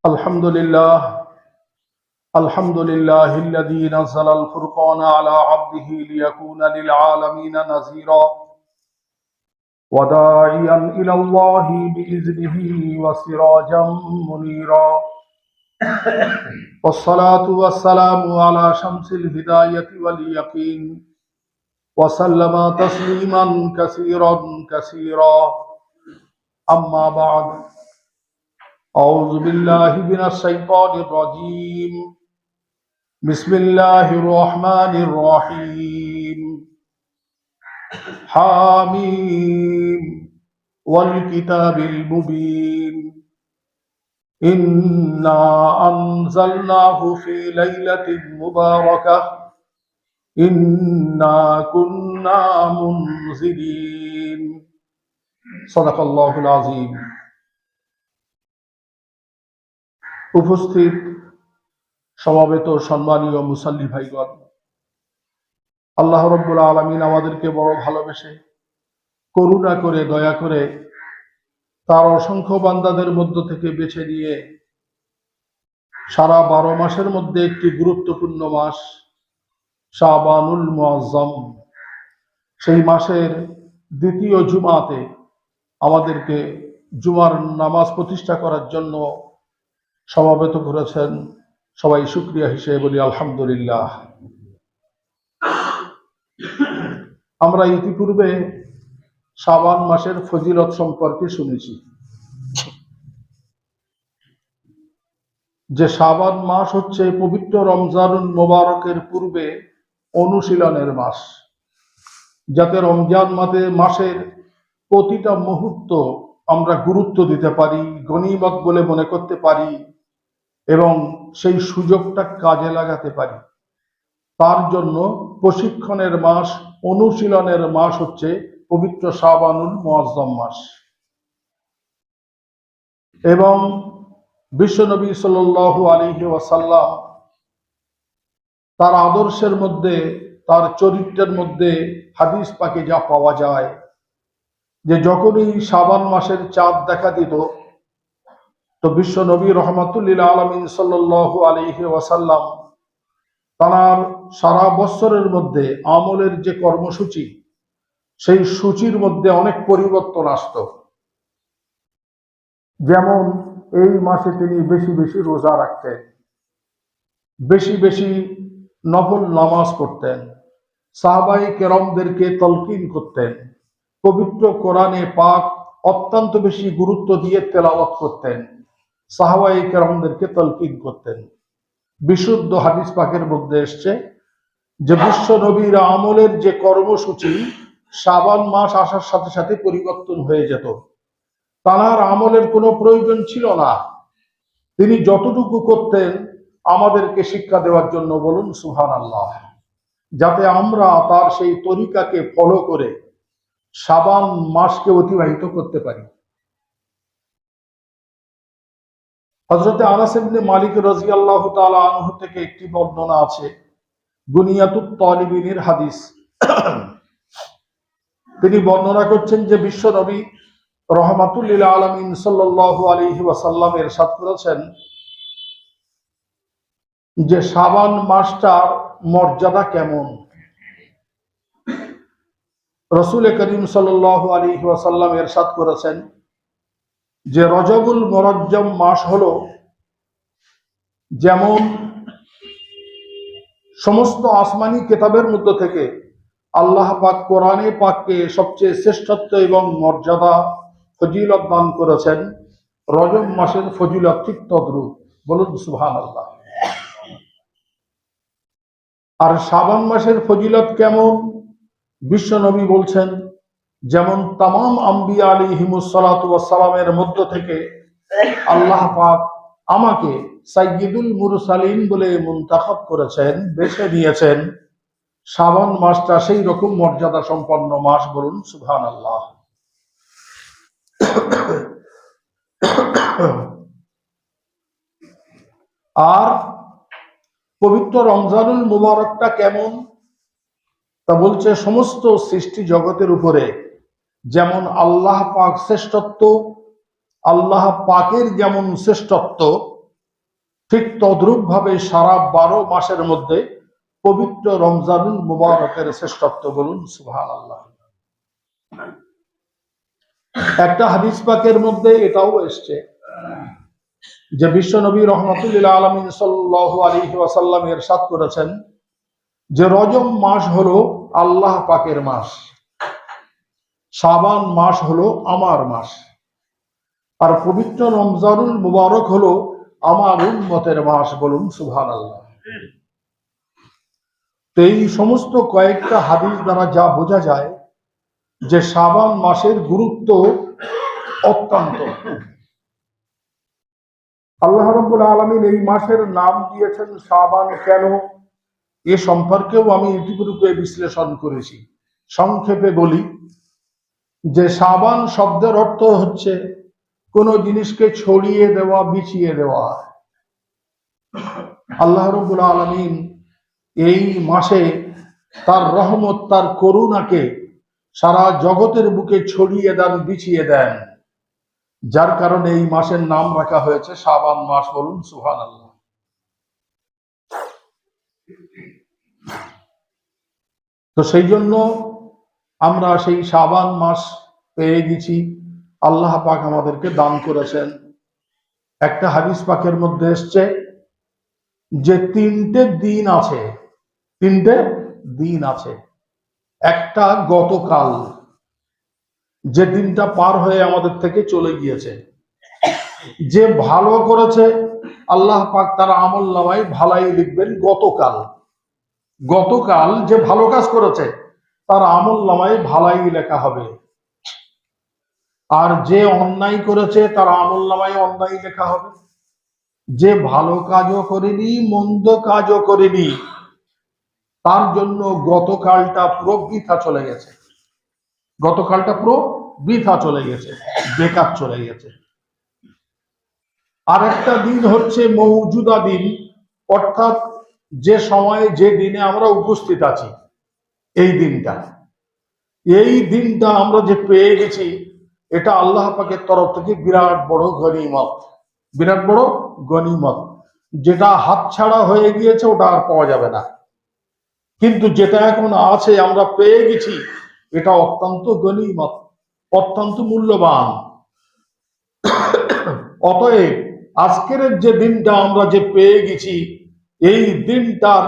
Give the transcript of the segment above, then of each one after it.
الحمد لله الذي نزل الفرقان على عبده ليكون للعالمين نذيرا وداعيا إلى الله بإذنه وسراجا منيرا والصلاة والسلام على شمس الهداية واليقين وسلم تسليما كثيرا أما بعد أعوذ بالله من الشيطان الرجيم بسم الله الرحمن الرحيم حاميم والكتاب المبين إنا أنزلناه في ليلة مباركة إنا كنا منذرين صدق الله العظيم। উপস্থিত সমাবেত সম্মানীয় মুসাল্লি ভাইগণ, আল্লাহ রাব্বুল আলামিন আমাদেরকে বড় ভালোবেসে করুণা করে দয়া করে তার অসংখ্য বান্দাদের মধ্য থেকে বেছে নিয়ে সারা 12 মাসের মধ্যে একটি গুরুত্বপূর্ণ মাস শাবানুল মুআজ্জম, সেই মাসের দ্বিতীয় জুমাতে আমাদেরকে জুমার নামাজ প্রতিষ্ঠা করার জন্য সমাবেত করেছেন। সবাই শুকরিয়া হিসেবে বলি আলহামদুলিল্লাহ। আমরা ইতিপূর্বে শাবান মাসের ফজিলত সম্পর্কে শুনেছি যে শাবান মাস হচ্ছে পবিত্র রমজানুল মোবারকের পূর্বে অনুশীলনের মাস, যাতে রমজান মাসের প্রতিটা মুহূর্ত আমরা গুরুত্ব দিতে পারি, গনিমত বলে মনে করতে পারি এবং সেই সুযোগটা কাজে লাগাতে পারি। তার জন্য প্রশিক্ষণের মাস, অনুশীলনের মাস হচ্ছে পবিত্র শাবানুল মুআজ্জম মাস। এবং বিশ্বনবী সাল্লাল্লাহু আলাইহি ওয়াসাল্লাম তার আদর্শের মধ্যে, তার চরিত্রের মধ্যে হাদিস পাকে যা পাওয়া যায় যে যখনই শাবান মাসের চাঁদ দেখা দিত তো বিশ্বনবী রহমাতুল্লিল আলামিন সাল্লাল্লাহু আলাইহি ওয়াসাল্লাম তার সারা বছরের মধ্যে আমলের যে কর্মসূচি, সেই সূচির মধ্যে অনেক পরিবর্তন আসত। যেমন এই মাসে তিনি বেশি বেশি রোজা রাখতেন, বেশি বেশি নফল নামাজ পড়তেন, সাহাবায়ে কেরামদেরকে তলকিন করতেন, পবিত্র কোরআনে পাক অত্যন্ত বেশি গুরুত্ব দিয়ে তেলাওয়াত করতেন, সাহাবায়ে কেরামদেরকে তলকিন করতেন। বিশুদ্ধ হাদিস পাকের মধ্যে এসছে যে বিশ্ব নবীর আমলের যে কর্মসূচি শাবান মাস আসার সাথে সাথে পরিবর্তন হয়ে যেত। তার আমলের কোনো প্রয়োজন ছিল না, তিনি যতটুকু করতেন আমাদেরকে শিক্ষা দেওয়ার জন্য, বলুন সুবহানাল্লাহ, যাতে আমরা তার সেই তরিকাকে ফলো করে শাবান মাসকে অতিবাহিত করতে পারি। হযরত আনাস ইবনে মালিক রাদিয়াল্লাহু তাআলা আনহু থেকে একটি বর্ণনা আছে, গুনিয়াতুত তালিবিনের হাদিস। তিনি বর্ণনা করছেন যে বিশ্ব নবী রহমাতুল্লিল আলামিন সাল্লাল্লাহু আলাইহি ওয়াসাল্লাম ইরশাদ করেছেন যে শাবান মাসটার মর্যাদা কেমন। রাসূল করিম সাল্লাল্লাহু আলাইহি ওয়াসাল্লাম ইরশাদ করেছেন যে রজবুল মুরাজ্জম মাস হলো যেমন সমস্ত আসমানি কিতাবের মধ্য থেকে আল্লাহ পাক কোরআনে পাককে সবচেয়ে শ্রেষ্ঠত্ব এবং মর্যাদা ফজিলত দান করেছেন, রজব মাসের ফজিলত ঠিক তদ্রূপ, বলুন সুবহানাল্লাহ। আর শাবান মাসের ফজিলত কেমন? বিশ্ব নবী বলছেন যেমন তামাম আম্বিয়া আলাইহিমুস সালাতু ওয়াস সালামের মধ্য থেকে আল্লাহ পাক আমাকে সাইয়্যিদুল মুরসালিন বলে মুনতাখাব করেছেন, বেছে নিয়েছেন, শাবান মাসটা সেই রকম মর্যাদা সম্পন্ন মাস, বলুন সুবহানাল্লাহ। আর পবিত্র রমজানুল মুবারকটা কেমন তা বলছে সমস্ত সৃষ্টি জগতের উপরে যেমন আল্লাহ পাক শ্রেষ্ঠত্ব, আল্লাহ পাকের যেমন শ্রেষ্ঠত্ব, ঠিক তদ্রূপ ভাবে সারা 12 মাসের মধ্যে পবিত্র রমজানুল মুবারকের শ্রেষ্ঠত্ব বলুন সুবহানাল্লাহ। একটা হাদিস পাকের মধ্যে এটাও এসছে যে বিশ্ব নবী রহমাতুল্লিল আলামিন সাল্লাল্লাহু আলাইহি ওয়াসাল্লাম ইরশাদ করেছেন যে রজব মাস হলো আল্লাহ পাকের মাস, শাবান মাস হলো আমার মাস, আর পবিত্র রমজানুল মুবারক হলো আমার উম্মতের মাস বলুন সুবহানাল্লাহ। তো এই সমস্ত কয়েকটা হাদিস দ্বারা যা বোঝা যায় যে শাবান মাসের গুরুত্ব অত্যন্ত। আল্লাহ রাব্বুল আলামিন এই মাসের নাম দিয়েছেন শাবান কেন, এ সম্পর্কেও আমি ইতিপূর্বে বিশ্লেষণ করেছি। সংক্ষেপে বলি যে শাবান শব্দের অর্থ হচ্ছে কোন জিনিসকে ছড়িয়ে দেওয়া, বিছিয়ে দেওয়া। আল্লাহ রাব্বুল আলামিন এই মাসে তার রহমত, তার করুণাকে সারা জগতের বুকে ছড়িয়ে দেন, বিছিয়ে দেন, যার কারণে এই মাসের নাম রাখা হয়েছে শাবান মাস বলুন সুবহানাল্লাহ। তো সেই জন্য আমরা সেই শাবান মাস পেয়ে গেছি, আল্লাহ পাক আমাদেরকে দান করেছেন। একটা হাদিস পাকের মধ্যে এসছে যে তিনটে দিন আছে। একটা গতকাল, যে দিনটা পার হয়ে আমাদের থেকে চলে গিয়েছে। যে ভালো করেছে আল্লাহ পাক তার আমলনামায় ভালাই লিখবেন গতকাল যে ভালো কাজ করেছে তার আমলনামায় ভালাই লেখা হবে, আর যে অন্যায় করেছে তার আমলনামায় অন্যায় লেখা হবে। যে ভালো কাজও করেনি, মন্দ কাজও করেনি, তার জন্য গতকালটা পুরো বৃথা চলে গেছে, বেকার চলে গেছে। আর একটা দিন হচ্ছে মওজুদা দিন, অর্থাৎ যে সময়ে, যে দিনে আমরা উপস্থিত আছি, এই দিনটা আমরা যে পেয়ে গেছি, এটা আল্লাহ পাকের তরফ থেকে বিরাট বড় গনিমত। যেটা হাতছাড়া হয়ে গিয়েছে ওটা আর পাওয়া যাবে না, কিন্তু যেটা এখন আছে, আমরা পেয়ে গেছি, এটা অত্যন্ত গনিমত, অত্যন্ত মূল্যবান। অতএব আজকের যে দিনটা আমরা যে পেয়ে গেছি, এই দিনটার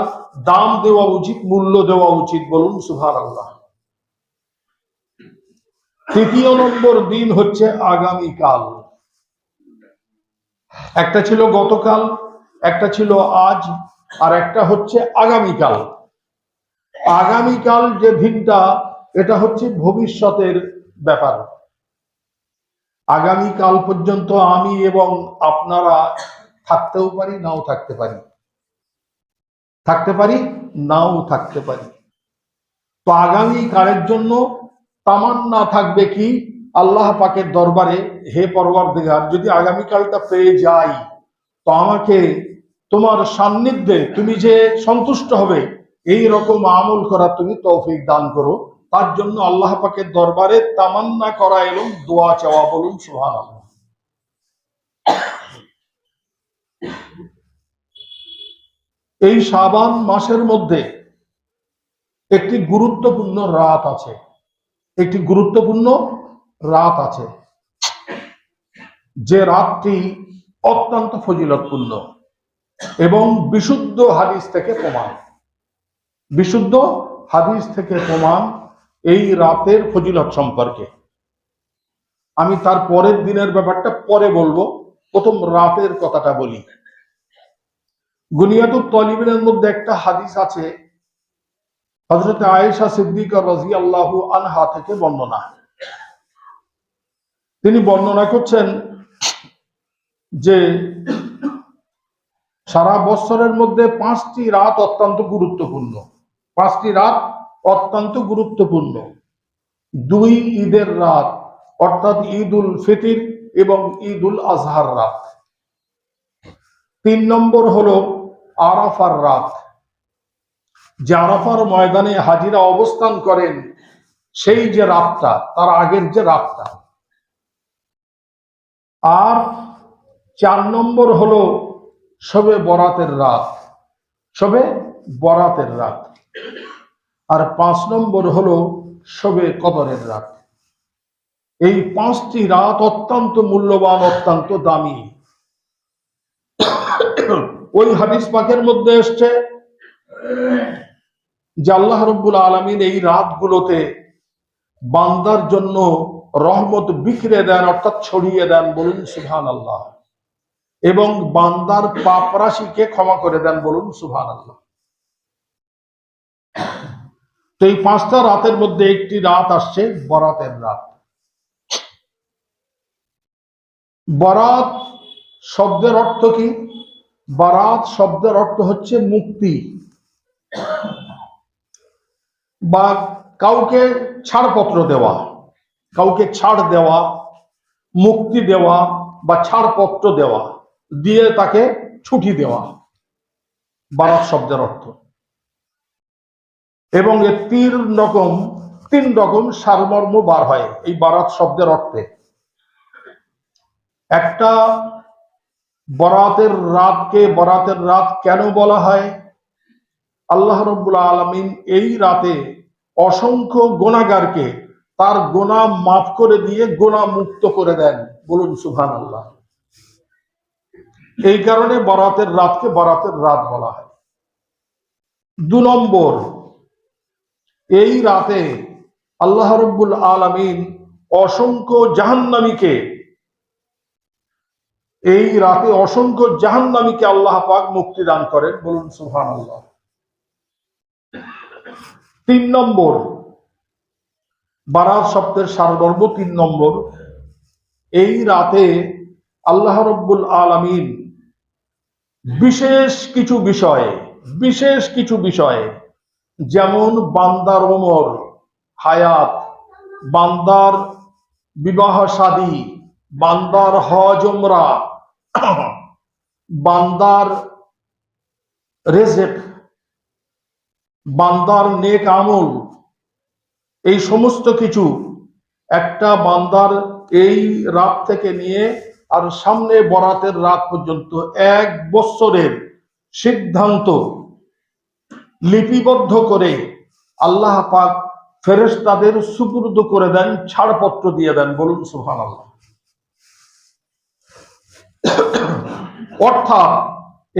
দাম দেওয়া উচিত, মূল্য দেওয়া উচিত বলুন সুবহানাল্লাহ। তৃতীয় নম্বর দিন হচ্ছে আগামীকাল। একটা ছিল গতকাল, একটা ছিল আজ, আর একটা হচ্ছে আগামীকাল। আগামীকাল যে দিনটা, এটা হচ্ছে ভবিষ্যতের ব্যাপার। আগামীকাল পর্যন্ত আমি এবং আপনারা থাকতেও পারি, নাও থাকতে পারি। তো আগামীকালের জন্য তামান্না থাকবে কি আল্লাহ পাকের দরবারে, হে পরওয়ারদিগার, যদি আগামীকালটা পেয়ে যাই তো আমাকে তোমার সান্নিধ্যে তুমি যে সন্তুষ্ট হবে এই রকম আমল করা তুমি তৌফিক দান করো। তার জন্য আল্লাহ পাকের দরবারে তামান্না করা এবং দোয়া চাওয়া বলুন সুবহানাল্লাহ। এই শাবান মাসের মধ্যে একটি গুরুত্বপূর্ণ রাত আছে, যে রাতটি অত্যন্ত ফজিলতপূর্ণ এবং বিশুদ্ধ হাদিস থেকে প্রমাণ এই রাতের ফজিলত সম্পর্কে। আমি তার পরের দিনের ব্যাপারটা পরে বলবো, প্রথম রাতের কথাটা বলি। গুনিয়াতুত তালিবিনের মধ্যে একটা হাদিস আছে, হযরত আয়েশা সিদ্দিকা রাদিয়াল্লাহু আনহা থেকে বর্ণনা। তিনি বর্ণনা করছেন যে সারা বছরের মধ্যে 5টি রাত অত্যন্ত গুরুত্বপূর্ণ। 2 ঈদের রাত, অর্থাৎ ঈদুল ফিতর এবং ঈদুল আজহার রাত। 3 নম্বর হলো আরাফার রাত, যে আরাফার ময়দানে হাজিরা অবস্থান করেন সেই যে রাতটা, তার আগের যে রাতটা। আর 4 নম্বর হলো শবে বরাতের রাত, শবে বরাতের রাত। আর 5 নম্বর হলো শবে কদরের রাত। এই 5টি রাত অত্যন্ত মূল্যবান, অত্যন্ত দামি। ওই হাদিস পাকের মধ্যে এসছে যে আল্লাহ রাব্বুল আলামিন এই রাতগুলোতে বান্দার জন্য রহমত বিখরে দেন, অর্থাৎ ছড়িয়ে দেন, বলুন সুবহানাল্লাহ। এবং বান্দার পাপ রাশিকে ক্ষমা করে দেন, বলুন সুবহানাল্লাহ। তো এই 5টা রাতের মধ্যে একটি রাত আসছে বরাতের রাত। বরাত শব্দের অর্থ কি? বরাত শব্দের অর্থ হচ্ছে মুক্তি, বা কাউকে ছাড়পত্র দেওয়া, কাউকে ছাড় দেওয়া, মুক্তি দেওয়া বা ছাড়পত্র দেওয়া, দিয়ে তাকে ছুটি দেওয়া, বারাত শব্দের অর্থ। এবং এর তিন রকম সারমর্ম বার হয় এই বারাত শব্দের অর্থে। একটা, বরাতের রাতকে বরাতের রাত কেন বলা হয়? আল্লাহ রাব্বুল আলামিন এই রাতে অসংখ্য গুনাহগারকে তার গুনাহ মাফ করে দিয়ে গুনাহ মুক্ত করে দেন, বলুন সুবহানাল্লাহ। এই কারণে বরাতের রাতকে বরাতের রাত বলা হয়। 2 নম্বর, এই রাতে আল্লাহ রাব্বুল আলামিন অসংখ্য জাহান্নামীকে, এই রাতে অসংখ্য জাহান্নামীকে আল্লাহ পাক মুক্তি দান করেন, বলুন সুবহানাল্লাহ। 3 নম্বর, বারাত শব্দের সারমর্ম 3 নম্বর। এই রাতে আল্লাহ রাব্বুল আলামিন বিশেষ কিছু বিষয়ে, যেমন বান্দার ওমর, হায়াত, বান্দার বিবাহ শাদী, বান্দার হজ উমরা, বান্দার রিজক, বান্দার নেক আমল, এই সমস্ত কিছু একটা বান্দার এই রাত থেকে নিয়ে আর সামনে বরাতের রাত পর্যন্ত 1 বছরের সিদ্ধান্ত লিপিবদ্ধ করে আল্লাহ পাক ফেরেশতাদের সুপুর্দ করে দেন, ছাড়পত্র দিয়ে দেন, বলুন সুবহানাল্লাহ। অর্থাৎ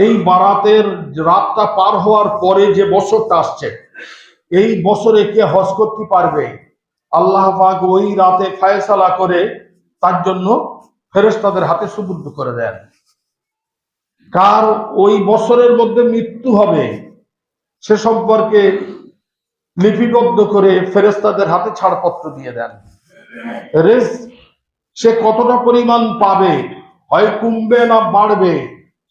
এই বারাতের রাতটা পার হওয়ার পরে যে বছরটা আসছে, এই বছরে কে হজ করতে পারবে, আল্লাহ পাক ওই রাতে ফায়সালা করে তার জন্য ফেরেশতাদের হাতে সুপুর্দ করে দেন। কার ওই বছরের মধ্যে মৃত্যু হবে সে সম্পর্কে লিপিবদ্ধ করে ফেরেশতাদের হাতে ছাড়পত্র দিয়ে দেন। রিজক সে কতটা পরিমাণ পাবে, হয় কমবে না বাড়বে,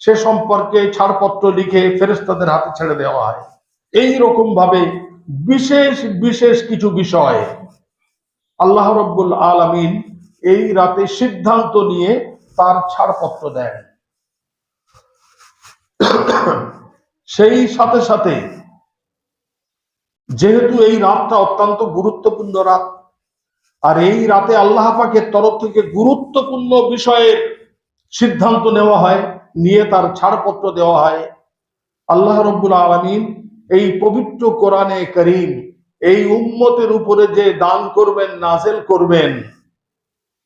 সে সম্পর্কে ছাড়পত্র লিখে ফেরেশতাদের হাতে ছেড়ে দেওয়া হয়। এই রকম ভাবে বিশেষ কিছু বিষয় আল্লাহ রাব্বুল আলামিন এই রাতে সিদ্ধান্ত নিয়ে তার ছাড়পত্র দেন। সেই সাথে সাথে যেহেতু এই রাতটা অত্যন্ত গুরুত্বপূর্ণ রাত, আর এই রাতে আল্লাহ পাকের তরফ থেকে গুরুত্বপূর্ণ বিষয়ের সিদ্ধান্ত নেওয়া হয়, নিয়ে তার ছাড়পত্র দেওয়া হয়। আল্লাহ রাব্বুল আলামিন এই পবিত্র কোরআনে কারীম এই উম্মতের উপরে যে দান করবেন, নাযিল করবেন,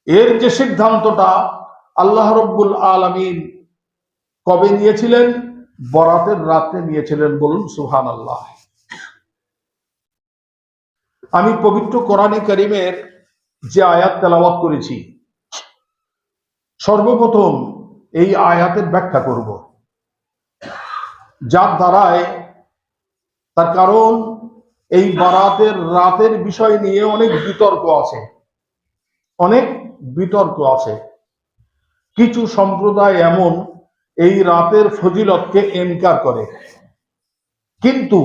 এর যে সিদ্ধান্তটা আল্লাহ রাব্বুল আলামিন কবে নিয়েছিলেন? বরাতের রাতে নিয়েছিলেন, বলুন সুবহানাল্লাহ। আমি পবিত্র কোরআনে কারীমের যে আয়াত তেলাওয়াত করেছি, সর্বপ্রথম এই আয়াতের ব্যাখ্যা করব, যার দ্বারায়, তার কারণ এই বরাতের রাতের বিষয় নিয়ে অনেক বিতর্ক আছে। কিছু সম্প্রদায় এমন এই রাতের ফজিলতকে ইনকার করে, কিন্তু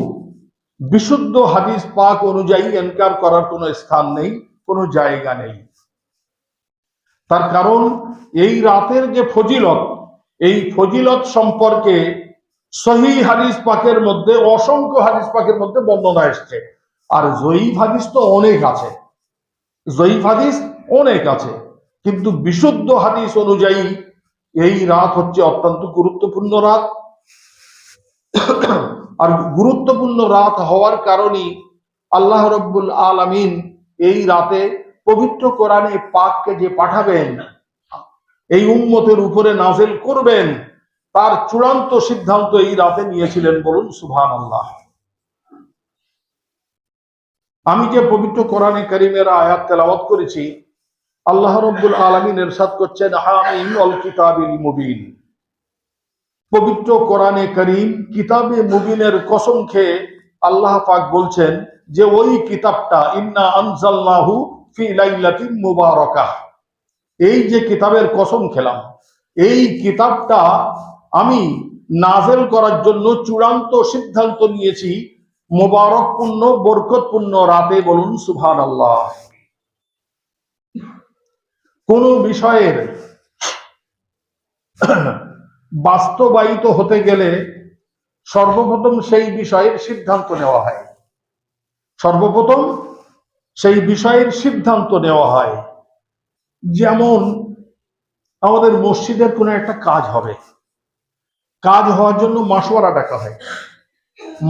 বিশুদ্ধ হাদিস পাক অনুযায়ী ইনকার করার কোনো স্থান নেই, কোনো জায়গা নেই। তার কারণ এই রাতের যে ফজিলত, এই ফজিলত সম্পর্কে সহিহ হাদিস পাকের মধ্যে, অসংখ্য হাদিস পাকের মধ্যে বর্ণনা এসছে। আর জয়ীফ হাদিস তো অনেক আছে, কিন্তু বিশুদ্ধ হাদিস অনুযায়ী এই রাত হচ্ছে অত্যন্ত গুরুত্বপূর্ণ রাত। আর গুরুত্বপূর্ণ রাত হওয়ার কারণেই আল্লাহ রব্বুল আলামিন এই রাতে পবিত্র কোরআনে পাককে যে পাঠাবেন, এই উম্মতের উপরে নাযিল করবেন, তার চূড়ান্ত সিদ্ধান্ত এই রাতে নিয়েছিলেন। বলুন সুবহানাল্লাহ। আমি যে পবিত্র কোরআনে কারীমের আয়াত তেলাওয়াত করেছি, আল্লাহ রব্বুল আলামিন ইরশাদ করছেন, হামিম ওয়াল কিতাবিল মুবিন। পবিত্র কোরআনে কারীম কিতাবে মুবিনের কসম খেয়ে আল্লাহ পাক বলছেন যে ওই কিতাবটা, ইন্না আনজালনাহু ফি লাইলাতিন মুবারাকাহ, এই যে কিতাবের কসম খেলাম, এই কিতাবটা আমি নাযিল করার জন্য চূড়ান্ত সিদ্ধান্ত নিয়েছি মোবারকপূর্ণ বরকতপূর্ণ রাতে। বলুন সুবহানাল্লাহ। কোন বিষয়ের বাস্তবায়িত হতে গেলে সর্বপ্রথম সেই বিষয়ের সিদ্ধান্ত নেওয়া হয়। সর্বপ্রথম সেই বিষয়ের সিদ্ধান্ত নেওয়া হয়। যেমন আমাদের মসজিদের কোনো একটা কাজ হবে, কাজ হওয়ার জন্য মাশওয়ারা ডাকা হয়,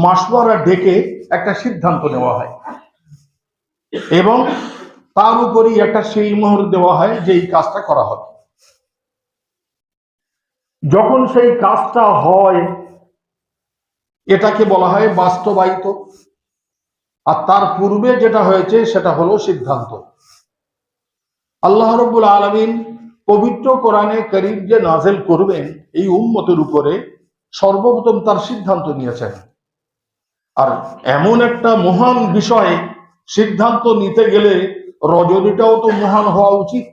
মাশওয়ারা ডেকে একটা সিদ্ধান্ত নেওয়া হয় এবং তার উপরই একটা সেই মোহর দেওয়া হয় যে এই কাজটা করা হবে। যখন সেই কাজটা হয় এটাকে বলা হয় বাস্তবায়িত, আর তার পূর্বে যেটা হয়েছে সেটা হলো সিদ্ধান্ত। আল্লাহ রাব্বুল আলামিন পবিত্র কোরআনে কারীম যে নাযিল করবেন এই উম্মতের উপরে, সর্বপ্রথম তার সিদ্ধান্ত নিয়েছেন। আর এমন একটা মহান বিষয়ে সিদ্ধান্ত নিতে গেলে রজনীটাও তো মহান হওয়া উচিত,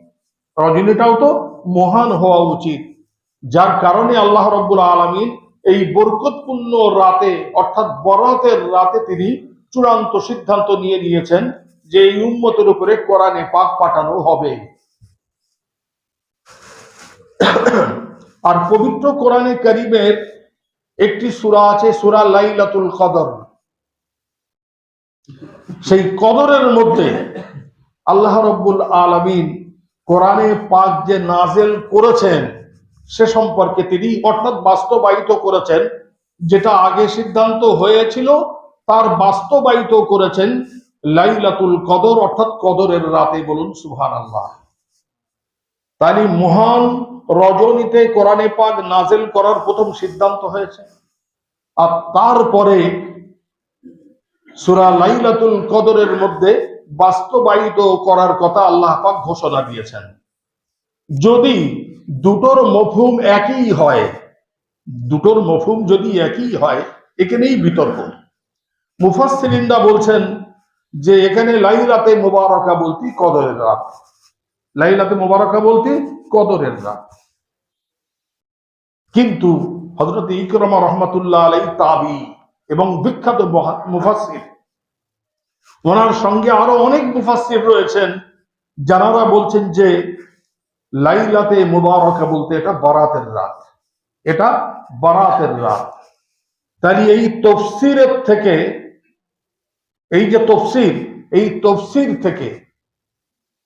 রজনীটাও তো মহান হওয়া উচিত। যার কারণে আল্লাহ রাব্বুল আলামিন এই বরকতপূর্ণ রাতে অর্থাৎ বরাতের রাতে তিনি চূড়ান্ত সিদ্ধান্ত নিয়ে নিয়েছেন যে এই উম্মতের উপরে কোরআনে পাক পাঠানো হবে। আর পবিত্র কোরআনে কারীমের একটি সূরা আছে, সূরা লাইলাতুল কদর। সেই কদরের মধ্যে আল্লাহ রাব্বুল আলামিন কোরআনে পাক যে নাযিল করেছেন সে সম্পর্কে তিনি অর্থাৎ বাস্তবায়িত করেছেন, যেটা আগে সিদ্ধান্ত হয়েছিল তার বাস্তবায়িত করেছেন লাইলাতুল কদর অর্থাৎ কদরের রাতে। বলুন সুবহানাল্লাহ। তাই মহান রজনীতে কোরআনে পাক নাযিল করার প্রথম সিদ্ধান্ত হয়েছে, আর তারপরে সূরা লাইলাতুল কদরের মধ্যে বাস্তবায়িত করার কথা আল্লাহ পাক ঘোষণা দিয়েছেন। যদি দুটোর মফহুম একই হয়, দুটোর মফহুম যদি একই হয়, এখানেই বিতর্ক। মুফাসসিরিনরা বলছেন যে এখানে লাইলাতে মুবারাকা বলতে কদরের রাত, লাইলাতে মুবারাকা বলতে কদরের রাত। কিন্তু হযরত ইকরামা রাহমাতুল্লাহ আলাইহি তাবি এবং বিখ্যাত মুফাসসির, ওনার সঙ্গে আরো অনেক মুফাসসির রয়েছেন যারা বলছেন যে লাইলাতে মুবারাকা বলতে এটা বারাতের রাত, এটা বারাতের রাত। তাই এই তাফসীরের থেকে, এই যে তাফসীর, এই তাফসীর থেকে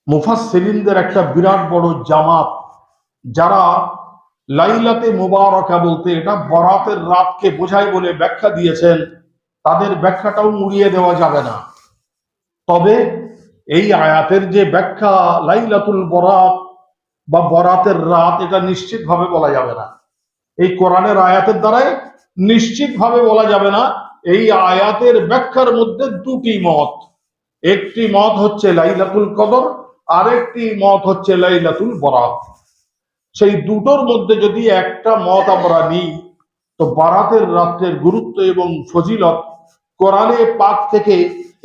মুফাসসিরিনদের একটা বিরাট বড় জামাত যারা লাইলাতে মুবারাকা বলতে এটা বরাতের রাতকে বোঝায় বলে ব্যাখ্যা দিয়েছেন, তাদের ব্যাখ্যাটাও মুড়িয়ে দেওয়া যাবে না। তবে এই আয়াতের যে ব্যাখ্যা লাইলাতুল বরাত বা বরাতের রাত, এটা নিশ্চিতভাবে বলা যাবে না। এই কোরআনের আয়াতের দ্বারাই নিশ্চিতভাবে বলা যাবে না। এই আয়াতের ব্যাখ্যার মধ্যে দুটি মত, একটি মত হচ্ছে লাইলাতুল কদর, আরেকটি মত হচ্ছে লাইলাতুল বরাত। সেই দুটোর মধ্যে যদি একটা মত আমরা নিই, তো বারাতের রাতের গুরুত্ব এবং ফজিলত কোরআনে পাক থেকে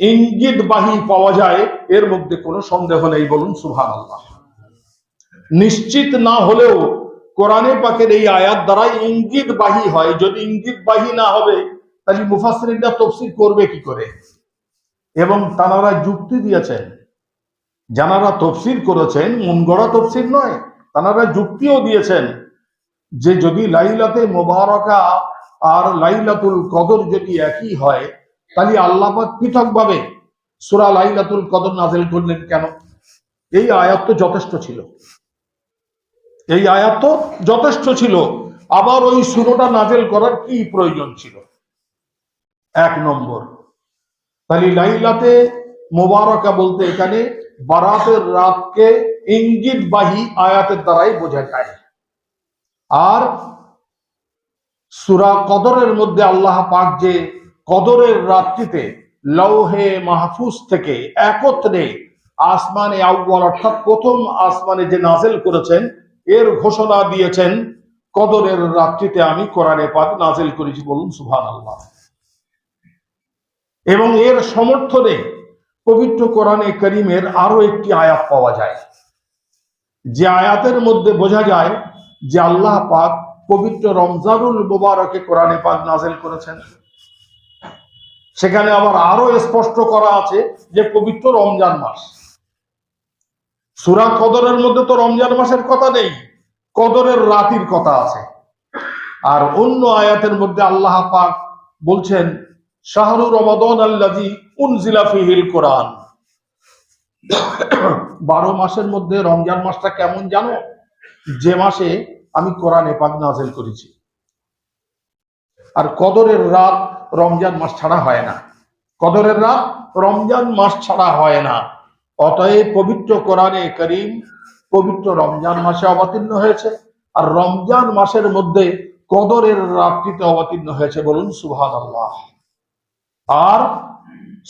ইঙ্গিতবাহী পাওয়া যায়, এর মধ্যে কোনো সন্দেহ নেই। বলুন সুবহানাল্লাহ। নিশ্চিত না হলেও কোরআনে পাকের এই আয়াত দ্বারা ইঙ্গিতবাহী হয়। যদি ইঙ্গিতবাহী না হবে তাহলে মুফাসসিরিনরা তাফসীর করবে কি করে? এবং তারা যুক্তি দিয়েছেন, যারা তাফসীর করেছেন, মন গড়া তাফসীর নয়, তারা যুক্তিও দিয়েছেন যে যদি লাইলাতে মুবারাকা আর লাইলাতুল কদর যদি একই হয়, তাহলে আল্লাহ পাক পৃথকভাবে সূরা লাইলাতুল কদর নাযিল করলেন কেন? এই আয়াত তো যথেষ্ট ছিল। এই আয়াত তো যথেষ্ট ছিল, আবার ওই সূরাটা নাজেল করার কি প্রয়োজন ছিল? এক নম্বর। তাহলে লাইলাতে মোবারকা বলতে এখানে বারাতের রাতকে ইঙ্গিতবাহী আয়াতের দ্বারাই বোঝা যায়। আর সূরা কদরের মধ্যে আল্লাহ পাক যে কদরের রাত্রিতে লৌহে মাহফুজ থেকে একত্রে আসমানে আউয়াল অর্থাৎ প্রথম আসমানে যে নাজেল করেছেন, এর ঘোষণা দিয়েছেন কদরের রাত্রিতে আমি কোরআনে পাক নাজেল করেছি, বলুন সুবহানাল্লাহ। এবং এর সমর্থনে পবিত্র কোরআনে কারীমের আরো একটি আয়াত পাওয়া যায়, যে আয়াতের মধ্যে বোঝা যায় যে আল্লাহ পাক পবিত্র রমজানুল মুবারকে কোরআনে পাক নাজেল করেছেন। সেখানে আবার আরো স্পষ্ট করা আছে যে পবিত্র রমজান মাস। সূরা কদরের মধ্যে তো রমজান মাসের কথা নেই, কদরের রাতের কথা আছে। আর অন্য আয়াতের মধ্যে আল্লাহ পাক বলছেন শাহরু রমাদান আল্লাযী উনজিলা ফীহিল কোরআন। 12 মাসের মধ্যে রমজান মাসটা কেমন জানো? যে মাসে আমি কোরআনে পাক নাযিল করেছি। আর কদরের রাত রমজান মাস ছাড়া হয় না, কদরের রাত রমজান মাস ছাড়া হয় না। অতএব পবিত্র কোরআনে কারীম পবিত্র রমজান মাসে অবতীর্ণ হয়েছে, আর রমজান মাসের মধ্যে কদরের রাতটিতে অবতীর্ণ হয়েছে, বলুন সুবহানাল্লাহ। আর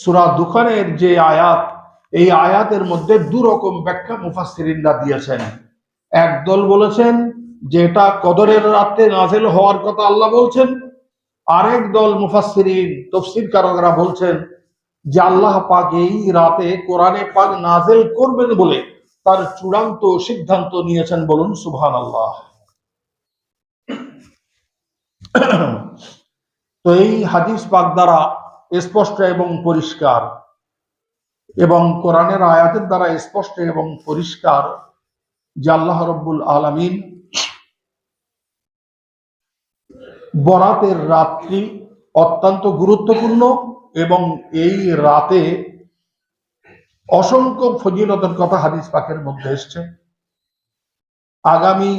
সূরা দুখানের যে আয়াত, এই আয়াতের মধ্যে দুরকম ব্যাখ্যা মুফাসসিরিনরা দিয়েছেন। একদল বলেছেন যে এটা কদরের রাতে নাযিল হওয়ার কথা আল্লাহ বলছেন, আরেক দল মুফাসসিরিন তাফসীরকারকরা বলছেন যে আল্লাহ পাক এই রাতে কোরআনে পাক নাযিল করবেন বলে তার চূড়ান্ত সিদ্ধান্ত নিয়েছেন, বলুন সুবহানাল্লাহ। তো এই হাদিস পাক দ্বারা স্পষ্ট এবং পরিষ্কার, এবং কোরআনের আয়াতের দ্বারা স্পষ্ট এবং পরিষ্কার যে আল্লাহ রাব্বুল আলামিন বরাতের রাত্রি অত্যন্ত গুরুত্বপূর্ণ, এবং এই রাতে অসংখ্য ফজিলতের কথা হাদিস পাকের মধ্যে এসছে। আগামী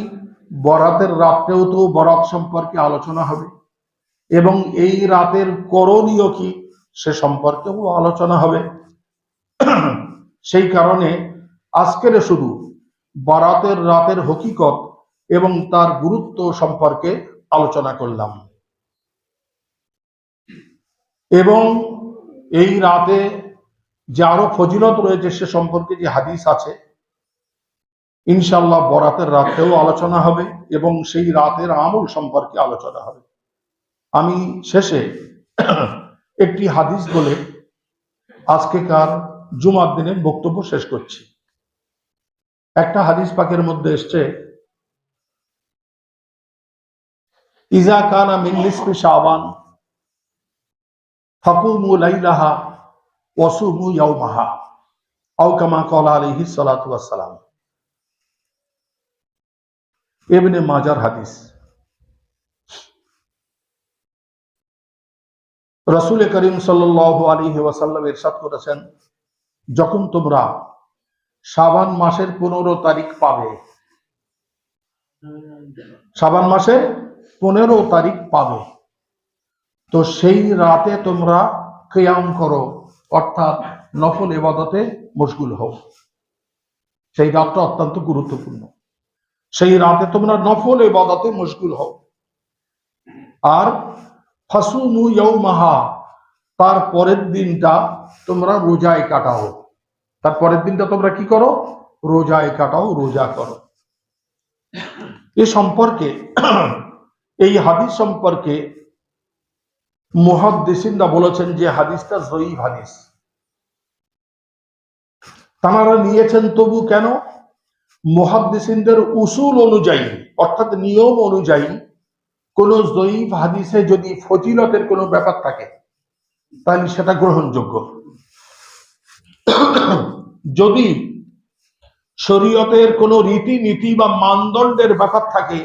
বরাতের রাতেও তো বরাত সম্পর্কে আলোচনা হবে, এবং এই রাতের করণীয় কি সে সম্পর্কেও আলোচনা হবে। সেই কারণে আজকের শুধু বরাতের রাতের হকিকত এবং তার গুরুত্ব সম্পর্কে আলোচনা করলাম। এবং এই রাতে যে আরো ফজিলত রয়েছে সে সম্পর্কে যে হাদিস আছে, ইনশাআল্লাহ বরাতের রাতেও আলোচনা হবে এবং সেই রাতের আমল সম্পর্কে আলোচনা হবে। আমি শেষে একটি হাদিস বলে আজকেকার জুমার দিনের বক্তব্য শেষ করছি। একটা হাদিস পাকের মধ্যে এসছে, ইজা কানা মিন নিসফি শাবান ফাকুমু লাইলাহা ওয়াসুমু ইয়াওমাহা আও কামা ক্বালা আলাইহিস সালাতু ওয়াস সালাম। ইবনে মাজার হাদিস। রাসূল করিম সাল্লাল্লাহু আলাইহি ওয়াসাল্লাম ইরশাদ করেছেন, যখন তোমরা শাবান মাসের 15 তারিখ পাবে, শাবান মাসের 15 তারিখ পাবে, তো সেই রাতে তোমরা কিয়াম করো, অর্থাৎ নফল ইবাদতে মশগুল হও। সেই রাতটা অত্যন্ত গুরুত্বপূর্ণ, সেই রাতে তোমরা নফল ইবাদতে মশগুল হও। আর ফাসুমু ইয়াওমাহা, তার পরের দিনটা তোমরা রোজায় কাটাও। তার পরের দিনটা তোমরা কি করো? রোজায় কাটাও, রোজা করো। এ সম্পর্কে, এই হাদিস সম্পর্কে মুহাদ্দিসিনরা বলেছেন যে হাদিসটা যঈফ হাদিস। তারা নিয়েছেন তবু কেন? মুহাদ্দিসিনদের উসুল অনুযায়ী, অর্থাৎ নিয়ম অনুযায়ী, কোন যঈফ হাদিসে যদি ফজিলতের কোনো ব্যাপার থাকে তাহলে সেটা গ্রহণযোগ্য। যদি শরীয়তের কোন রীতিনীতি বা মানদণ্ডের ব্যাপার থাকে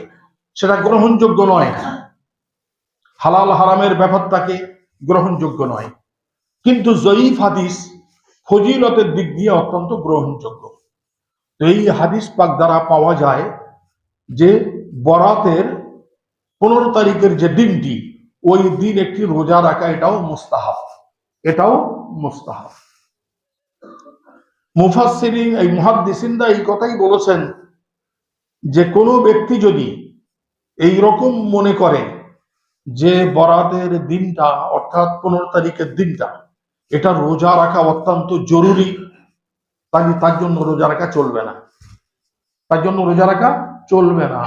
সেটা গ্রহণযোগ্য নয়। হালাল হারামের ব্যাপার থাকে, গ্রহণযোগ্য নয়। কিন্তু যঈফ হাদিস ফজিলতের দিক দিয়ে অত্যন্ত গ্রহণযোগ্য। এই হাদিস পাক দ্বারা পাওয়া যায় যে বরাতের 15 তারিখের যে দিনটি, ওই দিন একটি রোজা রাখা এটাও মুস্তাহাব, এটাও মুস্তাহাব। মুফাসসিরিন এই মুহাদ্দিসিনরা এই কথাই বলেছেন যে কোনো ব্যক্তি যদি এই রকম মনে করে যে বরাতের দিনটা অর্থাৎ 15 তারিখের দিনটা এটা রোজা রাখা অত্যন্ত জরুরি, তার জন্য রোজা রাখা চলবে না, তার জন্য রোজা রাখা চলবে না।